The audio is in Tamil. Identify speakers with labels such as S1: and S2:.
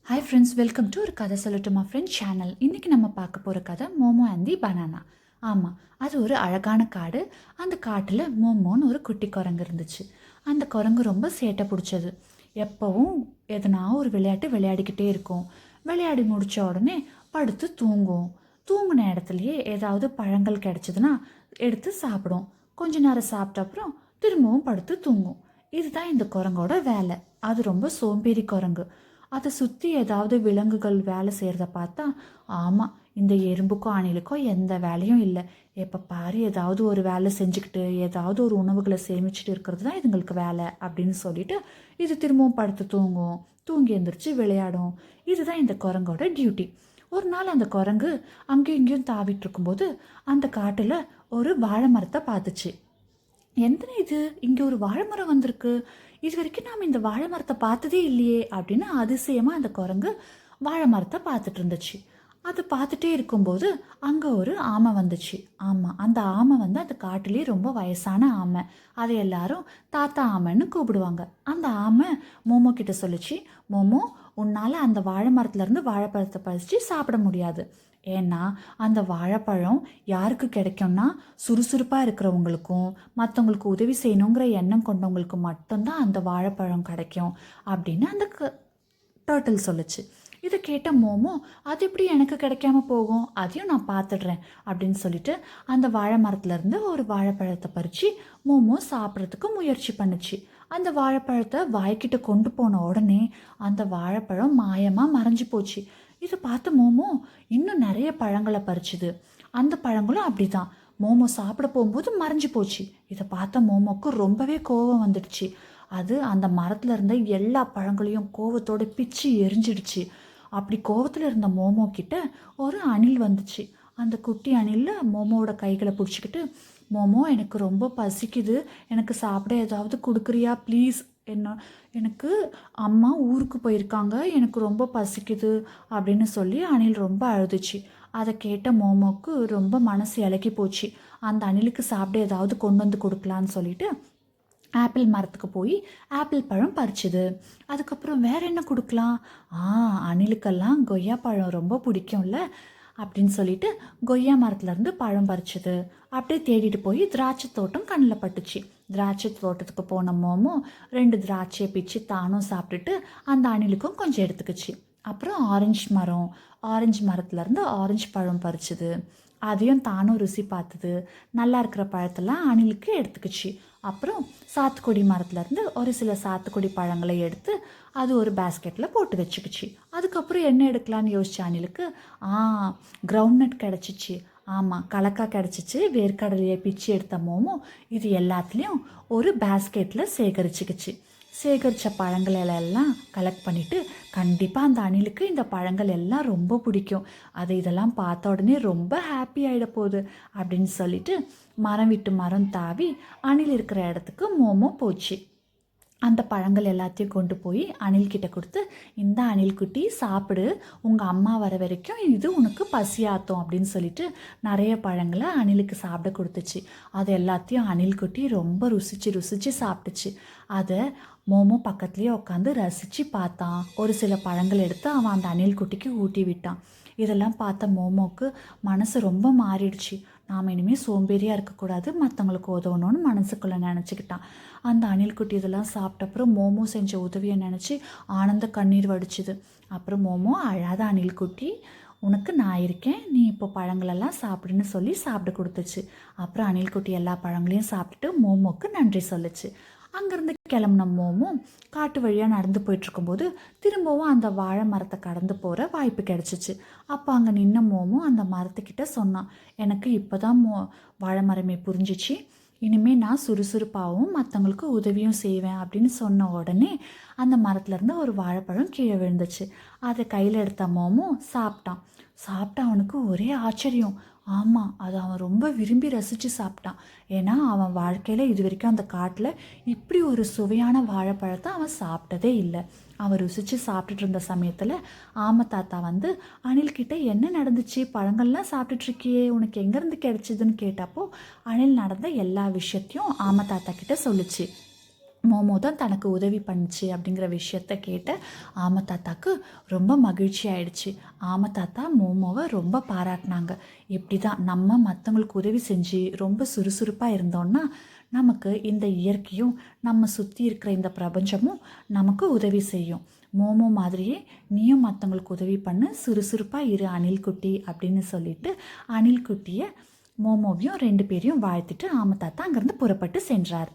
S1: ஹாய் ஃப்ரெண்ட்ஸ், வெல்கம் டு ஒரு கதை சொல்லட்டுமா ஃப்ரெண்ட்ஸ் சேனல். இன்றைக்கி நம்ம பார்க்க போகிற கதை மோமோ அண்ட் தி பனானா. ஆமாம், அது ஒரு அழகான காடு. அந்த காட்டில் மோமோன்னு ஒரு குட்டி குரங்கு இருந்துச்சு. அந்த குரங்கு ரொம்ப சேட்டை பிடிச்சது. எப்போவும் எதனா ஒரு விளையாட்டு விளையாடிக்கிட்டே இருக்கும். விளையாடி முடித்த உடனே படுத்து தூங்கும். தூங்கின இடத்துலையே ஏதாவது பழங்கள் கிடச்சிதுன்னா எடுத்து சாப்பிடும். கொஞ்ச நேரம் சாப்பிட்ட அப்புறம் திரும்பவும் படுத்து தூங்கும். இதுதான் இந்த குரங்கோட வேலை. அது ரொம்ப சோம்பேறி குரங்கு. அதை சுற்றி ஏதாவது விலங்குகள் வேலை செய்கிறத பார்த்தா, ஆமாம், இந்த எறும்புக்கும் அணிலுக்கும் எந்த வேலையும் இல்லை. எப்போ பாரு ஏதாவது ஒரு வேலை செஞ்சுக்கிட்டு ஏதாவது ஒரு உணவுகளை சேமிச்சுட்டு இருக்கிறது தான் இதுங்களுக்கு வேலை அப்படின்னு சொல்லிட்டு இது திரும்பவும் படுத்து தூங்கும். தூங்கி எழுந்திரிச்சு விளையாடும். இதுதான் இந்த குரங்கோட டியூட்டி. ஒரு நாள் அந்த குரங்கு அங்கேயும் இங்கேயும் தாவிட்டு இருக்கும்போது அந்த காட்டில் ஒரு வாழை மரத்தை பார்த்துச்சு. எந்த இது, இங்கே ஒரு வாழை மரம் வந்திருக்கு, இது வரைக்கும் நாம் இந்த வாழை மரத்தை பார்த்ததே இல்லையே அப்படின்னு அதிசயமாக அந்த குரங்கு வாழை மரத்தை பார்த்துட்டு இருந்துச்சு. அது பார்த்துட்டே இருக்கும்போது அங்கே ஒரு ஆமை வந்துச்சு. ஆமாம், அந்த ஆமை அந்த காட்டிலேயே ரொம்ப வயசான ஆமை. அதை எல்லாரும் தாத்தா ஆமைன்னு கூப்பிடுவாங்க. அந்த ஆமை மோமோ கிட்ட சொல்லிச்சு, மோமோ, உன்னால் அந்த வாழை மரத்துலேருந்து வாழைப்பழத்தை பறித்து சாப்பிட முடியாது. ஏன்னா அந்த வாழைப்பழம் யாருக்கு கிடைக்கும்னா சுறுசுறுப்பாக இருக்கிறவங்களுக்கும் மற்றவங்களுக்கு உதவி செய்யணுங்கிற எண்ணம் கொண்டவங்களுக்கு மட்டும்தான் அந்த வாழைப்பழம் கிடைக்கும் அப்படின்னு அந்த டர்ட்டில் சொல்லுச்சு. இதை கேட்ட மோமோ, அது எப்படி எனக்கு கிடைக்காம போகும், அதையும் நான் பார்த்துடுறேன் அப்படின்னு சொல்லிட்டு அந்த வாழை மரத்துலேருந்து ஒரு வாழைப்பழத்தை பறித்து மோமோ சாப்பிட்றதுக்கு முயற்சி பண்ணுச்சு. அந்த வாழைப்பழத்தை வாய்க்கிட்ட கொண்டு போன உடனே அந்த வாழைப்பழம் மாயமாக மறைஞ்சு போச்சு. இதை பார்த்து மோமோ இன்னும் நிறைய பழங்களை பறிச்சுது. அந்த பழங்களும் அப்படிதான் மோமோ சாப்பிட போகும்போது மறைஞ்சு போச்சு. இதை பார்த்த மோமோக்கு ரொம்பவே கோபம் வந்துடுச்சு. அது அந்த மரத்தில் இருந்த எல்லா பழங்களையும் கோவத்தோட பிச்சு எரிஞ்சிடுச்சு. அப்படி கோவத்தில் இருந்த மோமோ கிட்ட ஒரு அணில் வந்துச்சு. அந்த குட்டி அணிலில் மோமோவோட கைகளை பிடிச்சிக்கிட்டு, மோமோ, எனக்கு ரொம்ப பசிக்குது, எனக்கு சாப்பிட ஏதாவது கொடுக்குறியா ப்ளீஸ், எனக்கு அம்மா ஊருக்கு போயிருக்காங்க, எனக்கு ரொம்ப பசிக்குது அப்படின்னு சொல்லி அணில் ரொம்ப அழுதுச்சு. அதை கேட்ட மோமோக்கு ரொம்ப மனசு இலக்கி போச்சு. அந்த அணிலுக்கு சாப்பிட ஏதாவது கொண்டு வந்து கொடுக்கலான்னு சொல்லிட்டு ஆப்பிள் மரத்துக்கு போய் ஆப்பிள் பழம் பறிச்சுது. அதுக்கப்புறம் வேற என்ன கொடுக்கலாம், அணிலுக்கெல்லாம் கொய்யா பழம் ரொம்ப பிடிக்கும்ல அப்படின்னு சொல்லிட்டு கொய்யா மரத்துலேருந்து பழம் பறிச்சுது. அப்படியே தேடிட்டு போய் திராட்சை தோட்டம் கண்ணில் பட்டுச்சு. திராட்சை தோட்டத்துக்கு போன மோமோ 2 திராட்சையை பிச்சு தானும் சாப்பிட்டுட்டு அந்த அணிலுக்கும் கொஞ்சம் எடுத்துக்கிச்சு. அப்புறம் ஆரஞ்சு மரத்துலேருந்து ஆரஞ்சு பழம் பறிச்சுது. அதையும் தானும் ருசி பார்த்தது. நல்லா இருக்கிற பழத்தெல்லாம் அணிலுக்கு எடுத்துக்கிச்சு. அப்புறம் சாத்துக்குடி மரத்துலேருந்து ஒரு சில சாத்துக்குடி பழங்களை எடுத்து அது ஒரு பேஸ்கெட்டில் போட்டு வச்சுக்கிச்சு. அதுக்கப்புறம் என்ன எடுக்கலான்னு யோசிச்ச அணிலுக்கு கிரவுண்ட் நட் கிடச்சிச்சு. ஆமாம், கலக்கா கிடச்சிச்சு. வேர்க்கடலையை பிச்சு எடுத்த மோமோ இது எல்லாத்துலேயும் ஒரு பேஸ்கெட்டில் சேகரித்த பழங்கள் எல்லாம் கலெக்ட் பண்ணிவிட்டு, கண்டிப்பாக அந்த அணிலுக்கு இந்த பழங்கள் எல்லாம் ரொம்ப பிடிக்கும், அது இதெல்லாம் பார்த்த உடனே ரொம்ப ஹாப்பி ஆகிட போகுது அப்படின்னு சொல்லிட்டு மரம் விட்டு மரம் தாவி அணில் இருக்கிற இடத்துக்கு மோமோ போச்சு. அந்த பழங்கள் எல்லாத்தையும் கொண்டு போய் அணில்கிட்ட கொடுத்து, இந்த அணில் குட்டி சாப்பிடு, உங்கள் அம்மா வர வரைக்கும் இது உனக்கு பசியாத்தோம் அப்படின்னு சொல்லிட்டு நிறைய பழங்களை அணிலுக்கு சாப்பிட கொடுத்துச்சு. அது எல்லாத்தையும் அணில் குட்டி ரொம்ப ருசிச்சு சாப்பிட்டுச்சு. அதை மோமோ பக்கத்துலேயே உட்காந்து ரசித்து பார்த்தான். ஒரு சில பழங்கள் எடுத்து அவன் அந்த அணில் குட்டிக்கு ஊட்டி விட்டான். இதெல்லாம் பார்த்த மோமோக்கு மனசு ரொம்ப மாறிடுச்சு. நாம் இனிமேல் சோம்பேறியாக இருக்கக்கூடாது, மற்றவங்களுக்கு உதவணும்னு மனசுக்குள்ளே நினச்சிக்கிட்டான். அந்த அணில் குட்டி இதெல்லாம் சாப்பிட்டப்புறம் மோமோ செஞ்ச உதவியை நினச்சி ஆனந்த கண்ணீர் வடிச்சுது. அப்புறம் மோமோ, அழாத அணில் குட்டி, உனக்கு நான் இருக்கேன், நீ இப்போ பழங்களெல்லாம் சாப்பிடுன்னு சொல்லி சாப்பிட கொடுத்துச்சு. அப்புறம் அணில் குட்டி எல்லா பழங்களையும் சாப்பிட்டுட்டு மோமோக்கு நன்றி சொல்லுச்சு. அங்கேருந்து கிளம்புன மோமோ காட்டு வழியாக நடந்து போயிட்டுருக்கும்போது திரும்பவும் அந்த வாழை மரத்தை கடந்து போகிற வாய்ப்பு கிடச்சிச்சு. அப்போ அங்கே நின்ன மோமோ அந்த மரத்துக்கிட்ட சொன்னான், எனக்கு இப்போ தான் வாழை மரமே புரிஞ்சிச்சு, இனிமேல் நான் சுறுசுறுப்பாகவும் மற்றவங்களுக்கு உதவியும் செய்வேன் அப்படின்னு சொன்ன உடனே அந்த மரத்துலேருந்து ஒரு வாழைப்பழம் கீழே விழுந்துச்சு. அதை கையில் எடுத்த மோமோ சாப்பிட்டா அவனுக்கு ஒரே ஆச்சரியம். ஆமாம், அதை அவன் ரொம்ப விரும்பி ரசித்து சாப்பிட்டான். ஏன்னா அவன் வாழ்க்கையில் இது வரைக்கும் அந்த காட்டில் இப்படி ஒரு சுவையான வாழைப்பழத்தை அவன் சாப்பிட்டதே இல்லை. அவன் ருசித்து சாப்பிட்டுட்டு இருந்த சமயத்தில் ஆமை தாத்தா அணில்கிட்ட என்ன நடந்துச்சு, பழங்கள்லாம் சாப்பிட்டுட்ருக்கியே, உனக்கு எங்கேருந்து கிடைச்சிதுன்னு கேட்டப்போ அணில் நடந்த எல்லா விஷயத்தையும் ஆமை தாத்தா கிட்ட சொல்லுச்சு. மோமோ தான் தனக்கு உதவி பண்ணுச்சு அப்படிங்கிற விஷயத்த கேட்ட ஆமை தாத்தாக்கு ரொம்ப மகிழ்ச்சி ஆயிடுச்சு. ஆமை தாத்தா மோமோவை ரொம்ப பாராட்டினாங்க. இப்படி தான் நம்ம மற்றவங்களுக்கு உதவி செஞ்சு ரொம்ப சுறுசுறுப்பாக இருந்தோம்னா நமக்கு இந்த இயற்கையும் நம்ம சுற்றி இருக்கிற இந்த பிரபஞ்சமும் நமக்கு உதவி செய்யும். மோமோ மாதிரியே நீயும் மற்றவங்களுக்கு உதவி பண்ணு, சுறுசுறுப்பாக இரு அணில் குட்டி அப்படின்னு சொல்லிட்டு அணில் குட்டியை மோமோவையும் 2 பேரையும் வாழ்த்திட்டு ஆமை தாத்தா அங்கேருந்து புறப்பட்டு சென்றார்.